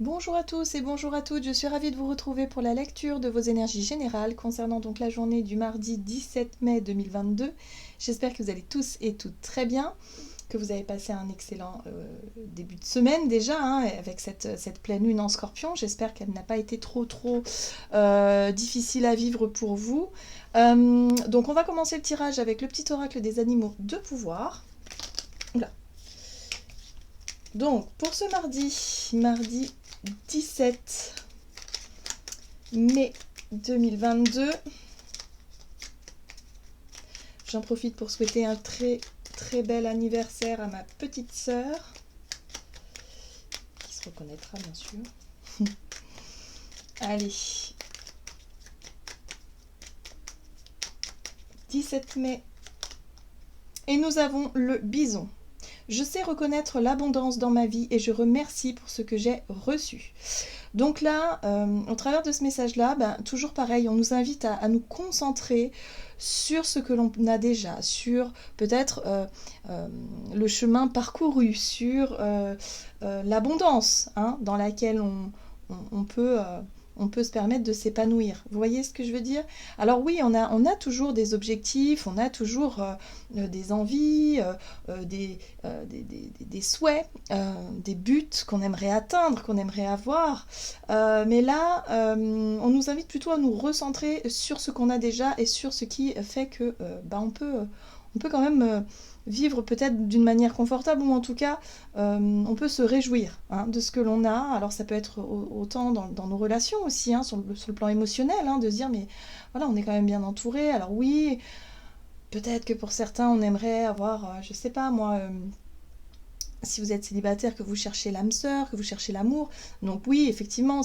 Bonjour à tous et bonjour à toutes, je suis ravie de vous retrouver pour la lecture de vos énergies générales concernant donc la journée du mardi 17 mai 2022. J'espère que vous allez tous et toutes très bien, que vous avez passé un excellent début de semaine déjà, hein, avec cette pleine lune en scorpion. J'espère qu'elle n'a pas été trop difficile à vivre pour vous. Donc on va commencer le tirage avec le petit oracle des animaux de pouvoir. Oula. Donc pour ce mardi 17 mai 2022. J'en profite pour souhaiter un très bel anniversaire à ma petite sœur, qui se reconnaîtra bien sûr. Allez. 17 mai. Et nous avons le bison. Je sais reconnaître l'abondance dans ma vie et je remercie pour ce que j'ai reçu. Donc là, au travers de ce message-là, toujours pareil, on nous invite à nous concentrer sur ce que l'on a déjà, sur peut-être le chemin parcouru, sur l'abondance dans laquelle on peut... on peut se permettre de s'épanouir. Vous voyez ce que je veux dire? Alors oui, on a toujours des objectifs, on a toujours des envies, des souhaits, des buts qu'on aimerait atteindre, qu'on aimerait avoir. Mais là, on nous invite plutôt à nous recentrer sur ce qu'on a déjà et sur ce qui fait que on peut quand même vivre peut-être d'une manière confortable ou en tout cas on peut se réjouir de ce que l'on a. Alors ça peut être autant dans nos relations aussi, sur le plan émotionnel, de se dire mais voilà, on est quand même bien entouré. Alors oui, peut-être que pour certains on aimerait avoir, je sais pas moi, si vous êtes célibataire, que vous cherchez l'âme sœur, que vous cherchez l'amour. Donc oui, effectivement,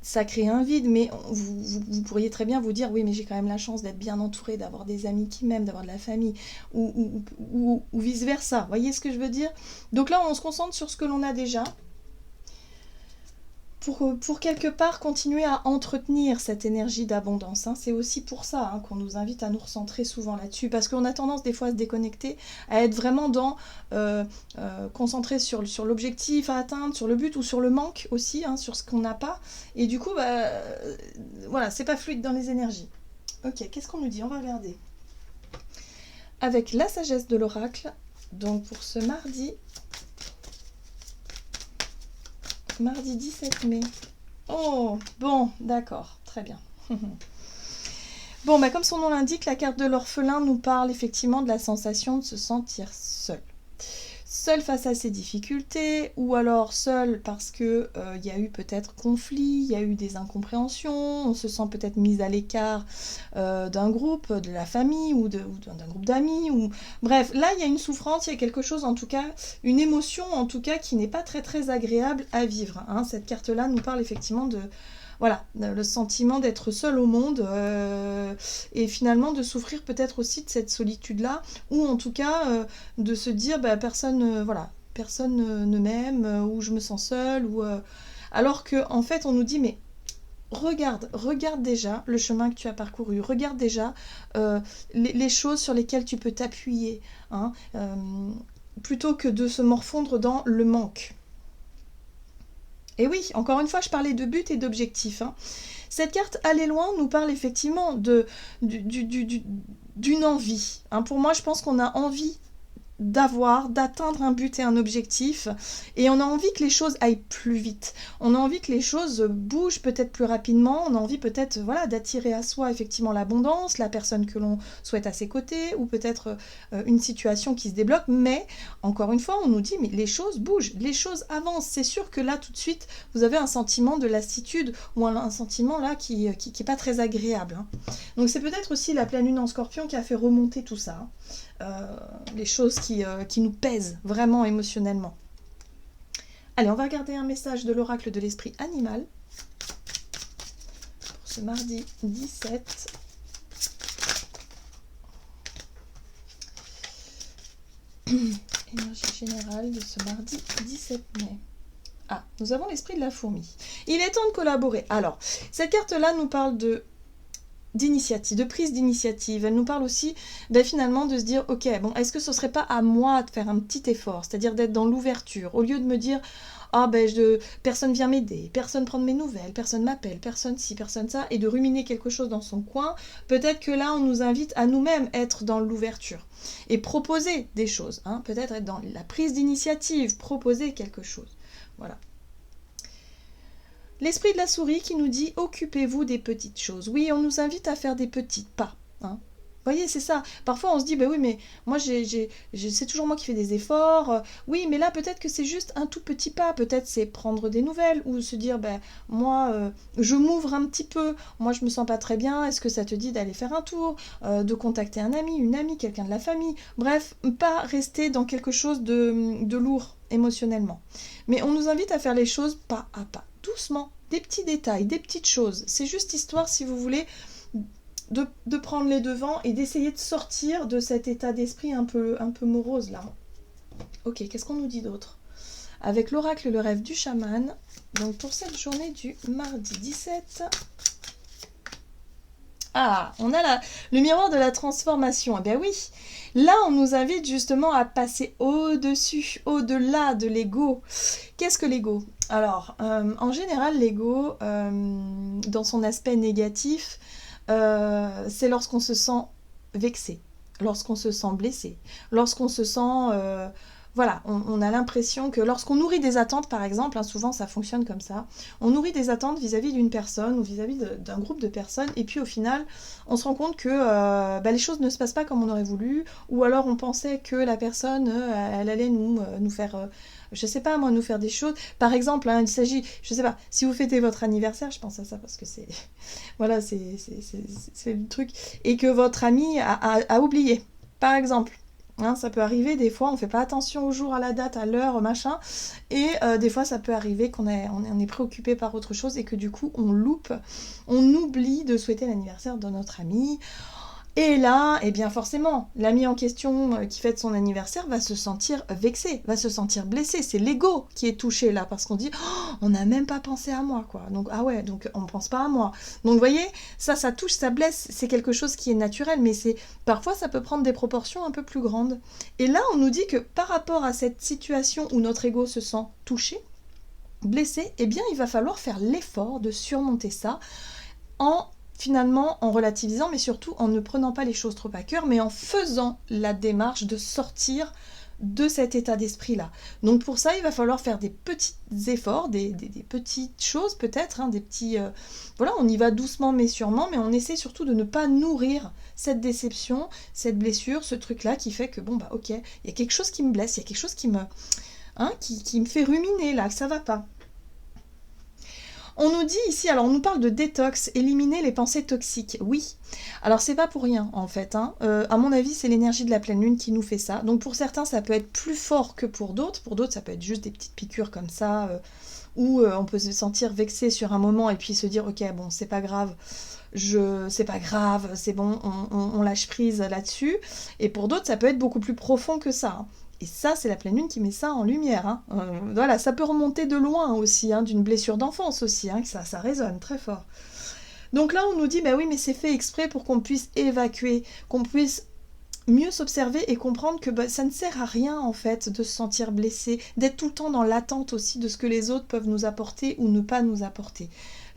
ça crée un vide, mais vous pourriez très bien vous dire oui, mais j'ai quand même la chance d'être bien entouré, d'avoir des amis qui m'aiment, d'avoir de la famille, ou vice versa. Vous voyez ce que je veux dire? Donc là, on se concentre sur ce que l'on a déjà, pour quelque part continuer à entretenir cette énergie d'abondance. C'est aussi pour ça qu'on nous invite à nous recentrer souvent là-dessus, parce qu'on a tendance des fois à se déconnecter, à être vraiment concentré sur l'objectif à atteindre, sur le but ou sur le manque aussi, sur ce qu'on n'a pas. Et du coup, voilà, c'est pas fluide dans les énergies. Ok, qu'est-ce qu'on nous dit? On va regarder. Avec la sagesse de l'oracle, donc pour ce mardi 17 mai. Oh, bon, d'accord, très bien. Bon, comme son nom l'indique, la carte de l'orphelin nous parle effectivement de la sensation de se sentir seul. Seul face à ses difficultés, ou alors seul parce que y a eu peut-être conflit, il y a eu des incompréhensions, on se sent peut-être mis à l'écart d'un groupe, de la famille ou d'un groupe d'amis, ou bref, là il y a une souffrance, il y a quelque chose en tout cas, une émotion en tout cas qui n'est pas très agréable à vivre. Cette carte-là nous parle effectivement de voilà, le sentiment d'être seul au monde et finalement de souffrir peut-être aussi de cette solitude-là, ou en tout cas de se dire personne, personne ne m'aime, ou je me sens seule, alors qu'en fait on nous dit mais regarde déjà le chemin que tu as parcouru, regarde déjà les choses sur lesquelles tu peux t'appuyer, plutôt que de se morfondre dans le manque. Et oui, encore une fois, je parlais de but et d'objectif. Cette carte Aller loin nous parle effectivement d'une envie. Pour moi, je pense qu'on a envie d'atteindre un but et un objectif, et on a envie que les choses aillent plus vite, on a envie que les choses bougent peut-être plus rapidement, on a envie peut-être d'attirer à soi effectivement l'abondance, la personne que l'on souhaite à ses côtés, ou peut-être une situation qui se débloque, mais encore une fois on nous dit mais les choses bougent, les choses avancent. C'est sûr que là tout de suite vous avez un sentiment de lassitude, ou un sentiment là qui est pas très agréable. Donc c'est peut-être aussi la pleine lune en scorpion qui a fait remonter tout ça. Les choses qui nous pèsent vraiment émotionnellement. Allez, on va regarder un message de l'oracle de l'esprit animal pour ce mardi 17. Énergie générale de ce mardi 17 mai. Ah, nous avons l'esprit de la fourmi. Il est temps de collaborer. Alors, cette carte-là nous parle d'initiative, de prise d'initiative. Elle nous parle aussi finalement de se dire ok, bon, est-ce que ce serait pas à moi de faire un petit effort, c'est-à-dire d'être dans l'ouverture, au lieu de me dire ah ben personne vient m'aider, personne prend de mes nouvelles, personne m'appelle, personne ci, personne ça, et de ruminer quelque chose dans son coin, peut-être que là on nous invite à nous-mêmes être dans l'ouverture et proposer des choses, hein, peut-être être dans la prise d'initiative, proposer quelque chose. Voilà. L'esprit de la souris qui nous dit occupez-vous des petites choses. Oui, on nous invite à faire des petits pas, hein. Vous voyez, c'est ça. Parfois, on se dit, bah oui, mais moi, c'est toujours moi qui fais des efforts. Oui, mais là, peut-être que c'est juste un tout petit pas. Peut-être c'est prendre des nouvelles ou se dire, ben moi, je m'ouvre un petit peu. Moi, je me sens pas très bien. Est-ce que ça te dit d'aller faire un tour, de contacter un ami, une amie, quelqu'un de la famille? Bref, pas rester dans quelque chose de lourd émotionnellement. Mais on nous invite à faire les choses pas à pas, doucement, des petits détails, des petites choses. C'est juste histoire, si vous voulez, de prendre les devants et d'essayer de sortir de cet état d'esprit un peu morose là. Ok, qu'est-ce qu'on nous dit d'autre? Avec l'oracle Le Rêve du Chaman, donc pour cette journée du mardi 17... Ah, on a le miroir de la transformation. Eh bien oui, là on nous invite justement à passer au-dessus, au-delà de l'ego. Qu'est-ce que l'ego? Alors, en général, l'ego, dans son aspect négatif, c'est lorsqu'on se sent vexé, lorsqu'on se sent blessé, lorsqu'on se sent... voilà, on a l'impression que lorsqu'on nourrit des attentes, par exemple, hein, souvent ça fonctionne comme ça, on nourrit des attentes vis-à-vis d'une personne ou vis-à-vis d'un groupe de personnes, et puis au final, on se rend compte que les choses ne se passent pas comme on aurait voulu, ou alors on pensait que la personne, elle allait nous faire... je sais pas moi, nous faire des choses. Par exemple, hein, il s'agit, je sais pas, si vous fêtez votre anniversaire, je pense à ça parce que c'est... voilà, c'est le truc. Et que votre ami a oublié, par exemple. Hein, ça peut arriver, des fois, on fait pas attention au jour, à la date, à l'heure, machin. Et des fois, ça peut arriver qu'on est préoccupé par autre chose et que du coup, on oublie de souhaiter l'anniversaire de notre ami. Et là, eh bien forcément, l'ami en question qui fête son anniversaire va se sentir vexé, va se sentir blessé. C'est l'ego qui est touché là, parce qu'on dit oh, on n'a même pas pensé à moi, quoi. Donc, ah ouais, donc on ne pense pas à moi. Donc, vous voyez, ça touche, ça blesse. C'est quelque chose qui est naturel, mais parfois, ça peut prendre des proportions un peu plus grandes. Et là, on nous dit que par rapport à cette situation où notre ego se sent touché, blessé, eh bien, il va falloir faire l'effort de surmonter ça finalement en relativisant, mais surtout en ne prenant pas les choses trop à cœur, mais en faisant la démarche de sortir de cet état d'esprit-là. Donc pour ça, il va falloir faire des petits efforts, des petites choses peut-être, hein, des petits... voilà, on y va doucement mais sûrement, mais on essaie surtout de ne pas nourrir cette déception, cette blessure, ce truc-là qui fait que, bon, bah ok, il y a quelque chose qui me blesse, il y a quelque chose qui me fait ruminer là, que ça va pas. On nous dit ici, alors on nous parle de détox, éliminer les pensées toxiques. Oui, alors c'est pas pour rien en fait, hein. À mon avis, c'est l'énergie de la pleine lune qui nous fait ça. Donc pour certains, ça peut être plus fort que pour d'autres. Pour d'autres, ça peut être juste des petites piqûres comme ça, où on peut se sentir vexé sur un moment et puis se dire, ok, bon, c'est pas grave, c'est bon, on lâche prise là-dessus. Et pour d'autres, ça peut être beaucoup plus profond que ça, hein. Et ça, c'est la pleine lune qui met ça en lumière, hein. Voilà, ça peut remonter de loin aussi, hein, d'une blessure d'enfance aussi, hein, que ça résonne très fort. Donc là, on nous dit, bah oui, mais c'est fait exprès pour qu'on puisse évacuer, qu'on puisse mieux s'observer et comprendre que ça ne sert à rien, en fait, de se sentir blessé, d'être tout le temps dans l'attente aussi de ce que les autres peuvent nous apporter ou ne pas nous apporter.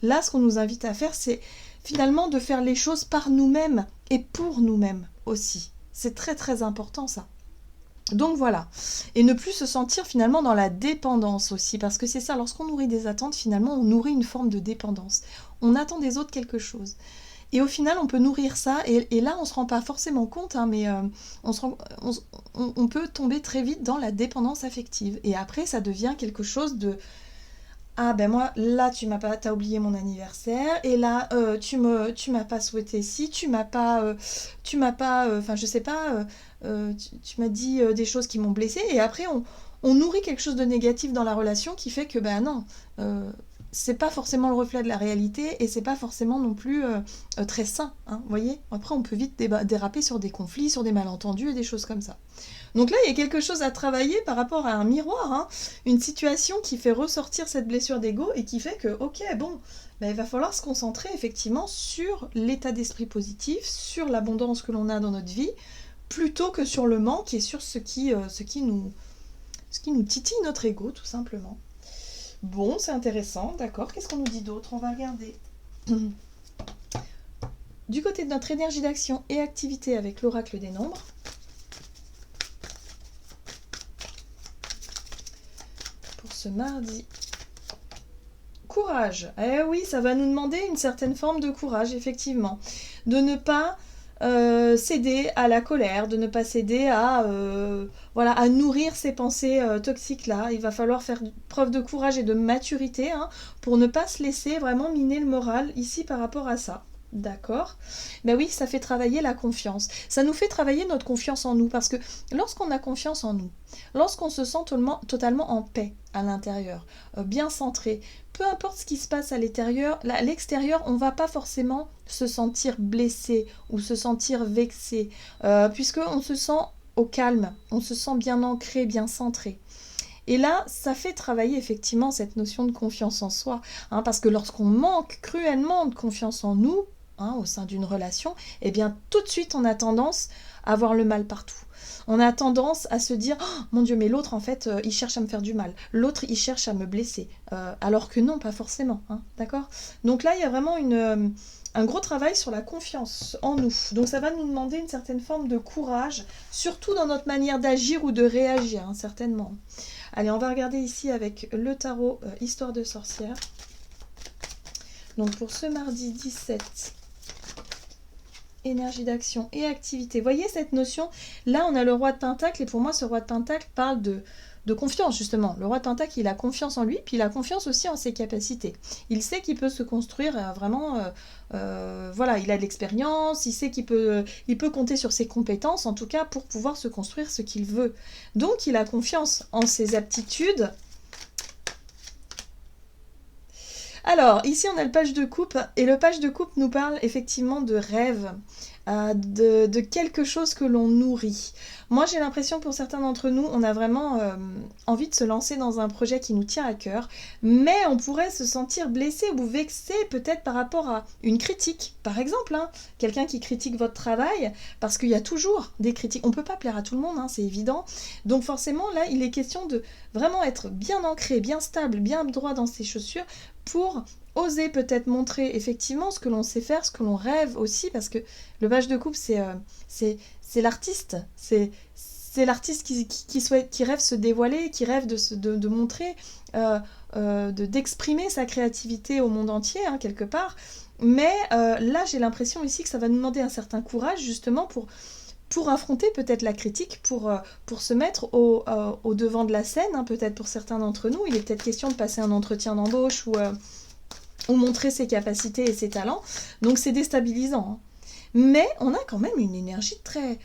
Là, ce qu'on nous invite à faire, c'est finalement de faire les choses par nous-mêmes et pour nous-mêmes aussi. C'est très très important, ça. Donc voilà, et ne plus se sentir finalement dans la dépendance aussi, parce que c'est ça, lorsqu'on nourrit des attentes, finalement on nourrit une forme de dépendance. On attend des autres quelque chose. Et au final, on peut nourrir ça, et là on ne se rend pas forcément compte, hein, mais on peut tomber très vite dans la dépendance affective. Et après, ça devient quelque chose de... Ah ben moi, là t'as oublié mon anniversaire, et là tu m'as pas souhaité ci, tu m'as pas, enfin je sais pas, tu m'as dit des choses qui m'ont blessée, et après on nourrit quelque chose de négatif dans la relation qui fait que ben non, c'est pas forcément le reflet de la réalité, et c'est pas forcément non plus très sain, hein, vous voyez. Après on peut vite déraper sur des conflits, sur des malentendus et des choses comme ça. Donc là, il y a quelque chose à travailler par rapport à un miroir, hein, une situation qui fait ressortir cette blessure d'ego et qui fait que, ok, bon, ben, il va falloir se concentrer effectivement sur l'état d'esprit positif, sur l'abondance que l'on a dans notre vie, plutôt que sur le manque et sur ce qui nous titille notre ego, tout simplement. Bon, c'est intéressant, d'accord. Qu'est-ce qu'on nous dit d'autre? On va regarder. Du côté de notre énergie d'action et activité avec l'oracle des nombres. Pour ce mardi. Courage. Eh oui, ça va nous demander une certaine forme de courage, effectivement. De ne pas céder à la colère, de ne pas céder à, voilà, à nourrir ces pensées toxiques-là. Il va falloir faire preuve de courage et de maturité hein, pour ne pas se laisser vraiment miner le moral ici par rapport à ça. D'accord. Ben oui, ça fait travailler la confiance. Ça nous fait travailler notre confiance en nous parce que lorsqu'on a confiance en nous, lorsqu'on se sent totalement en paix à l'intérieur, bien centré, peu importe ce qui se passe à l'extérieur, on ne va pas forcément se sentir blessé ou se sentir vexé, puisqu'on se sent au calme, on se sent bien ancré, bien centré. Et là, ça fait travailler effectivement cette notion de confiance en soi, hein, parce que lorsqu'on manque cruellement de confiance en nous, hein, au sein d'une relation, eh bien tout de suite on a tendance à voir le mal partout. On a tendance à se dire oh, mon Dieu, mais l'autre en fait il cherche à me faire du mal, l'autre il cherche à me blesser, alors que non, pas forcément, hein, d'accord. Donc là il y a vraiment un gros travail sur la confiance en nous. Donc ça va nous demander une certaine forme de courage, surtout dans notre manière d'agir ou de réagir, hein, certainement. Allez, on va regarder ici avec le tarot Histoire de sorcière. Donc pour ce mardi 17, énergie d'action et activité. Voyez cette notion? Là, on a le roi de Pentacle et pour moi, ce roi de Pentacle parle de confiance, justement. Le roi de Pentacle, il a confiance en lui, puis il a confiance aussi en ses capacités. Il sait qu'il peut se construire vraiment... voilà, il a de l'expérience, il sait qu'il peut compter sur ses compétences, en tout cas, pour pouvoir se construire ce qu'il veut. Donc, il a confiance en ses aptitudes. Alors, ici, on a le page de coupe, et le page de coupe nous parle effectivement de rêve, de quelque chose que l'on nourrit. Moi, j'ai l'impression que pour certains d'entre nous, on a vraiment envie de se lancer dans un projet qui nous tient à cœur, mais on pourrait se sentir blessé ou vexé peut-être par rapport à une critique. Par exemple, hein, quelqu'un qui critique votre travail, parce qu'il y a toujours des critiques. On ne peut pas plaire à tout le monde, hein, c'est évident. Donc forcément, là, il est question de vraiment être bien ancré, bien stable, bien droit dans ses chaussures pour oser peut-être montrer effectivement ce que l'on sait faire, ce que l'on rêve aussi, parce que le page de coupe, c'est l'artiste, c'est l'artiste qui rêve se dévoiler, qui rêve de montrer, d'exprimer sa créativité au monde entier, hein, quelque part. Mais là, j'ai l'impression ici que ça va nous demander un certain courage, justement, pour affronter peut-être la critique, pour se mettre au devant de la scène, hein, peut-être pour certains d'entre nous. Il est peut-être question de passer un entretien d'embauche ou montrer ses capacités et ses talents. Donc c'est déstabilisant. Hein. Mais on a quand même une énergie très...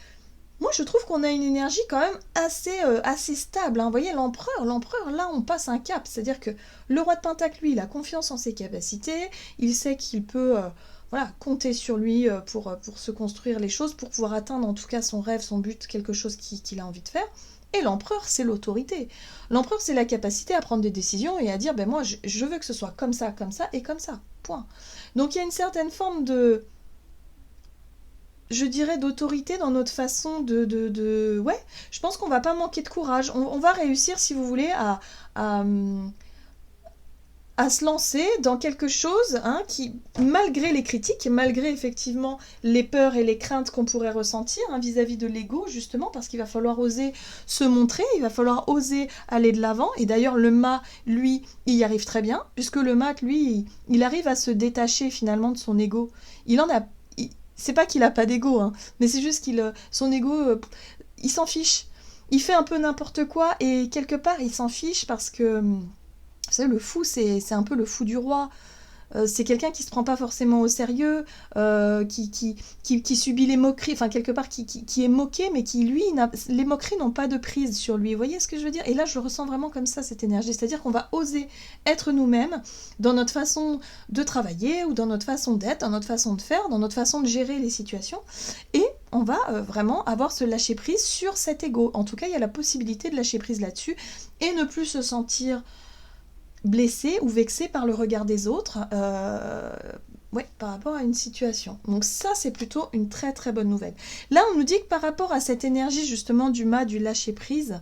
Moi, je trouve qu'on a une énergie quand même assez stable. Hein. Vous voyez, l'empereur, là, on passe un cap. C'est-à-dire que le roi de Pentacle, lui, il a confiance en ses capacités. Il sait qu'il peut... voilà, compter sur lui pour se construire les choses, pour pouvoir atteindre en tout cas son rêve, son but, quelque chose qu'il a envie de faire. Et l'empereur, c'est l'autorité. L'empereur, c'est la capacité à prendre des décisions et à dire, ben moi, je veux que ce soit comme ça, et comme ça, point. Donc il y a une certaine forme de, je dirais, d'autorité dans notre façon ouais, je pense qu'on va pas manquer de courage. On va réussir, si vous voulez, à se lancer dans quelque chose hein, qui, malgré les critiques, malgré effectivement les peurs et les craintes qu'on pourrait ressentir hein, vis-à-vis de l'ego, justement, parce qu'il va falloir oser se montrer, il va falloir oser aller de l'avant. Et d'ailleurs, le mât, lui, il y arrive très bien, puisque le mât, lui, il arrive à se détacher finalement de son ego. Il en a... C'est pas qu'il a pas d'ego, hein, mais c'est juste son ego, il s'en fiche. Il fait un peu n'importe quoi, et quelque part, il s'en fiche parce que... Vous savez, le fou, c'est un peu le fou du roi. C'est quelqu'un qui se prend pas forcément au sérieux, qui subit les moqueries, enfin quelque part qui est moqué, mais qui lui, les moqueries n'ont pas de prise sur lui. Vous voyez ce que je veux dire? Et là, je le ressens vraiment comme ça, cette énergie. C'est-à-dire qu'on va oser être nous-mêmes dans notre façon de travailler, ou dans notre façon d'être, dans notre façon de faire, dans notre façon de gérer les situations. Et on va vraiment avoir ce lâcher-prise sur cet ego. En tout cas, il y a la possibilité de lâcher prise là-dessus et ne plus se sentir... blessé ou vexé par le regard des autres par rapport à une situation. Donc ça, c'est plutôt une très très bonne nouvelle. Là, on nous dit que par rapport à cette énergie justement du mât, du lâcher-prise,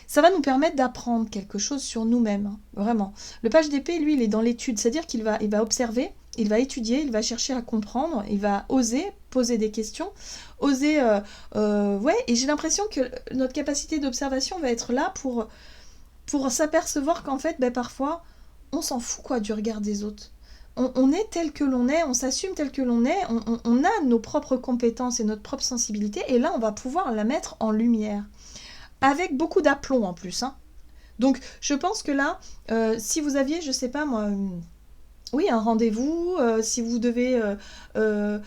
Ça va nous permettre d'apprendre quelque chose sur nous-mêmes, hein, vraiment. Le page d'épée, lui, il est dans l'étude, c'est-à-dire qu'il va observer, il va étudier, il va chercher à comprendre, il va oser poser des questions, oser... ouais, et j'ai l'impression que notre capacité d'observation va être là pour s'apercevoir qu'en fait, ben, parfois, on s'en fout quoi du regard des autres. On est tel que l'on est, on s'assume tel que l'on est, on a nos propres compétences et notre propre sensibilité, et là, on va pouvoir la mettre en lumière. Avec beaucoup d'aplomb en plus, hein. Donc, je pense que là, si vous aviez, je sais pas moi, oui, un rendez-vous, si vous devez euh,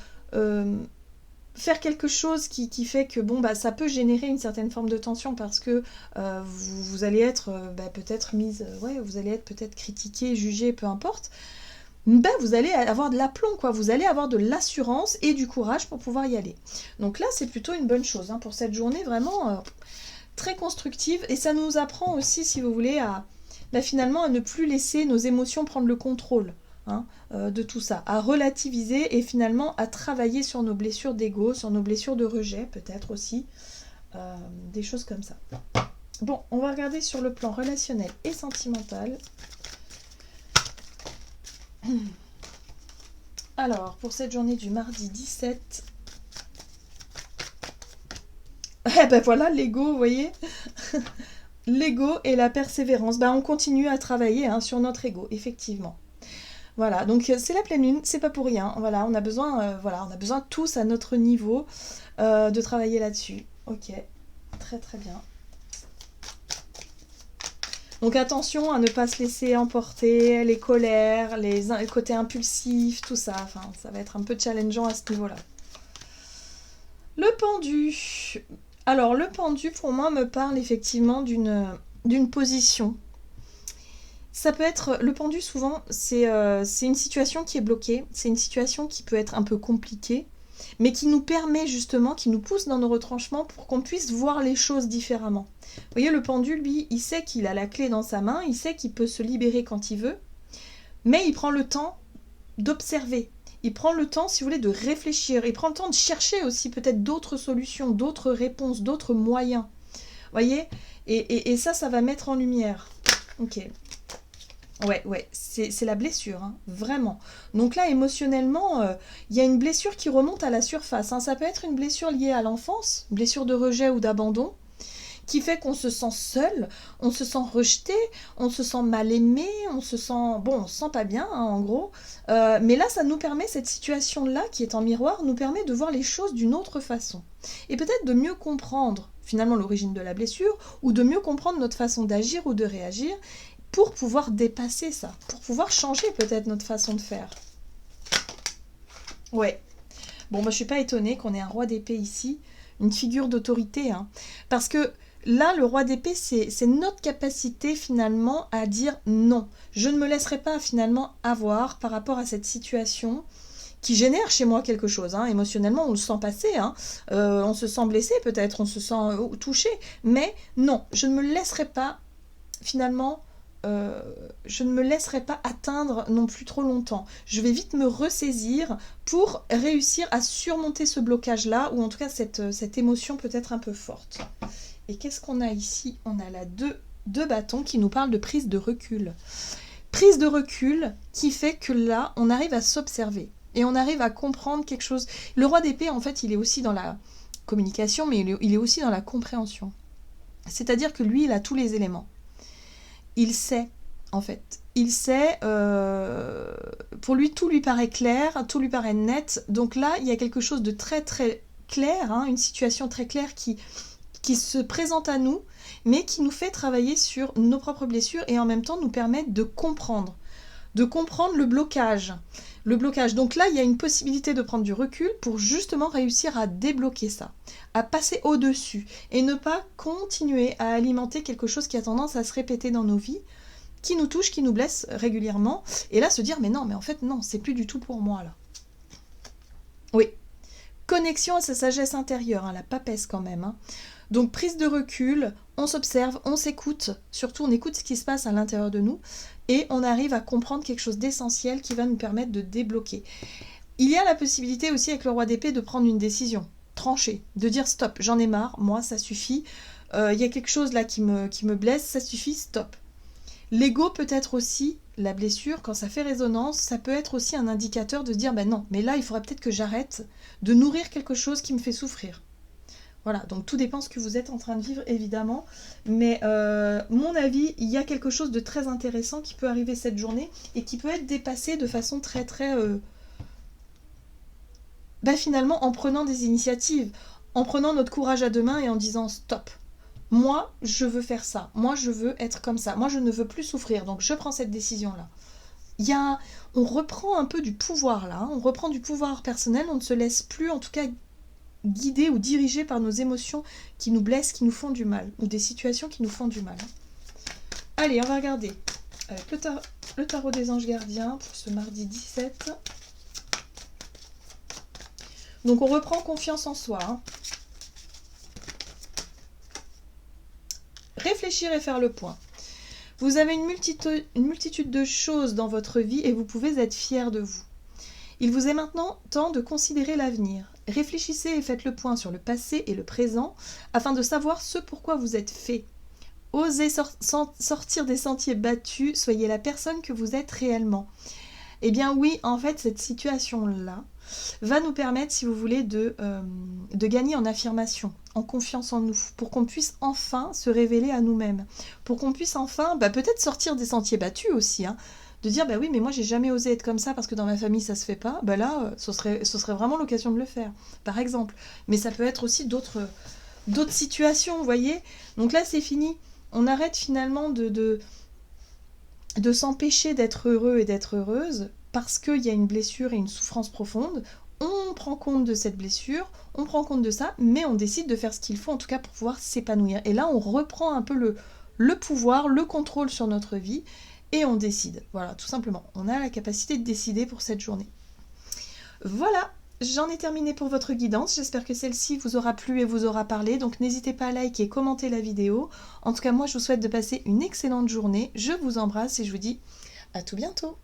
faire quelque chose qui fait que bon bah ça peut générer une certaine forme de tension parce que vous allez être peut-être mise, ouais, vous allez être peut-être critiqué, jugé, peu importe. Ben, vous allez avoir de l'aplomb, quoi. Vous allez avoir de l'assurance et du courage pour pouvoir y aller. Donc là, c'est plutôt une bonne chose, hein, pour cette journée, vraiment très constructive. Et ça nous apprend aussi, si vous voulez, finalement à ne plus laisser nos émotions prendre le contrôle, hein, de tout ça, à relativiser et finalement à travailler sur nos blessures d'ego, sur nos blessures de rejet, peut-être aussi, des choses comme ça. Bon, on va regarder sur le plan relationnel et sentimental. Alors, pour cette journée du mardi 17... Eh ben voilà, l'ego, vous voyez. L'ego et la persévérance. Ben, on continue à travailler, hein, sur notre ego, effectivement. Voilà, donc c'est la pleine lune, c'est pas pour rien. Voilà, on a besoin tous à notre niveau de travailler là-dessus. Ok, très très bien. Donc attention à ne pas se laisser emporter, les colères, le côté impulsif, tout ça. Enfin, ça va être un peu challengeant à ce niveau-là. Le pendu. Alors, le pendu, pour moi, me parle effectivement d'une position. Ça peut être... Le pendu, souvent, c'est une situation qui est bloquée. C'est une situation qui peut être un peu compliquée, mais qui nous permet justement, qui nous pousse dans nos retranchements pour qu'on puisse voir les choses différemment. Vous voyez, le pendu, lui, il sait qu'il a la clé dans sa main, il sait qu'il peut se libérer quand il veut, mais il prend le temps d'observer. Il prend le temps, si vous voulez, de réfléchir. Il prend le temps de chercher aussi peut-être d'autres solutions, d'autres réponses, d'autres moyens. Vous voyez ? Et ça va mettre en lumière. Ok. Ouais, c'est la blessure, hein, vraiment. Donc là, émotionnellement, il y a une blessure qui remonte à la surface, hein. Ça peut être une blessure liée à l'enfance, blessure de rejet ou d'abandon, qui fait qu'on se sent seul, on se sent rejeté, on se sent mal aimé, on se sent pas bien, hein, en gros. Mais là, ça nous permet, cette situation-là, qui est en miroir, nous permet de voir les choses d'une autre façon. Et peut-être de mieux comprendre, finalement, l'origine de la blessure, ou de mieux comprendre notre façon d'agir ou de réagir, pour pouvoir dépasser ça, pour pouvoir changer peut-être notre façon de faire. Ouais. Bon, moi, je suis pas étonnée qu'on ait un roi d'épée ici, une figure d'autorité, hein, parce que là, le roi d'épée, c'est notre capacité finalement à dire non. Je ne me laisserai pas finalement avoir par rapport à cette situation qui génère chez moi quelque chose, hein. Émotionnellement, on le sent passer, hein. On se sent blessé peut-être, on se sent touché, mais non, je ne me laisserai pas finalement... je ne me laisserai pas atteindre non plus trop longtemps. Je vais vite me ressaisir pour réussir à surmonter ce blocage-là, ou en tout cas cette émotion peut-être un peu forte. Et qu'est-ce qu'on a ici ? On a là deux bâtons qui nous parlent de prise de recul. Prise de recul qui fait que là, on arrive à s'observer et on arrive à comprendre quelque chose. Le roi d'épée, en fait, il est aussi dans la communication, mais il est aussi dans la compréhension. C'est-à-dire que lui, il a tous les éléments. Il sait, en fait. Il sait, pour lui, tout lui paraît clair, tout lui paraît net. Donc là, il y a quelque chose de très, très clair, hein, une situation très claire qui se présente à nous, mais qui nous fait travailler sur nos propres blessures et en même temps nous permettre de comprendre le blocage. Le blocage. Donc là, il y a une possibilité de prendre du recul pour justement réussir à débloquer ça, à passer au-dessus et ne pas continuer à alimenter quelque chose qui a tendance à se répéter dans nos vies, qui nous touche, qui nous blesse régulièrement, et là se dire mais en fait non, c'est plus du tout pour moi là. Oui. Connexion à sa sagesse intérieure, hein, la papesse quand même, hein. Donc prise de recul, on s'observe, on s'écoute, surtout on écoute ce qui se passe à l'intérieur de nous, et on arrive à comprendre quelque chose d'essentiel qui va nous permettre de débloquer. Il y a la possibilité aussi avec le roi d'épée de prendre une décision, trancher, de dire stop, j'en ai marre, moi ça suffit, il y a quelque chose là qui me blesse, ça suffit, stop. L'ego peut être aussi, la blessure, quand ça fait résonance, ça peut être aussi un indicateur de se dire, ben non, mais là, il faudrait peut-être que j'arrête de nourrir quelque chose qui me fait souffrir. Voilà, donc tout dépend ce que vous êtes en train de vivre, évidemment. Mais mon avis, il y a quelque chose de très intéressant qui peut arriver cette journée et qui peut être dépassé de façon très, très... finalement, en prenant des initiatives, en prenant notre courage à deux mains et en disant stop. Moi, je veux faire ça. Moi, je veux être comme ça. Moi, je ne veux plus souffrir. Donc, je prends cette décision-là. On reprend un peu du pouvoir, là. On reprend du pouvoir personnel. On ne se laisse plus, en tout cas, guider ou diriger par nos émotions qui nous blessent, qui nous font du mal. Ou des situations qui nous font du mal. Allez, on va regarder. Avec le tarot des anges gardiens pour ce mardi 17. Donc, on reprend confiance en soi. Hein. Réfléchir et faire le point. Vous avez une multitude de choses dans votre vie et vous pouvez être fier de vous. Il vous est maintenant temps de considérer l'avenir. Réfléchissez et faites le point sur le passé et le présent afin de savoir ce pourquoi vous êtes fait. Osez sortir des sentiers battus, soyez la personne que vous êtes réellement. Eh bien oui, en fait, cette situation-là va nous permettre, si vous voulez, de gagner en affirmation, en confiance en nous, pour qu'on puisse enfin se révéler à nous-mêmes, pour qu'on puisse enfin, peut-être sortir des sentiers battus aussi, hein, de dire, oui, mais moi, j'ai jamais osé être comme ça parce que dans ma famille, ça se fait pas, là, ce serait vraiment l'occasion de le faire, par exemple. Mais ça peut être aussi d'autres situations, vous voyez. Donc là, c'est fini. On arrête finalement de s'empêcher d'être heureux et d'être heureuse parce qu'il y a une blessure et une souffrance profonde. On prend compte de cette blessure, on prend compte de ça, mais on décide de faire ce qu'il faut en tout cas pour pouvoir s'épanouir. Et là, on reprend un peu le pouvoir, le contrôle sur notre vie et on décide. Voilà, tout simplement. On a la capacité de décider pour cette journée. Voilà, j'en ai terminé pour votre guidance. J'espère que celle-ci vous aura plu et vous aura parlé. Donc n'hésitez pas à liker et commenter la vidéo. En tout cas, moi, je vous souhaite de passer une excellente journée. Je vous embrasse et je vous dis à tout bientôt.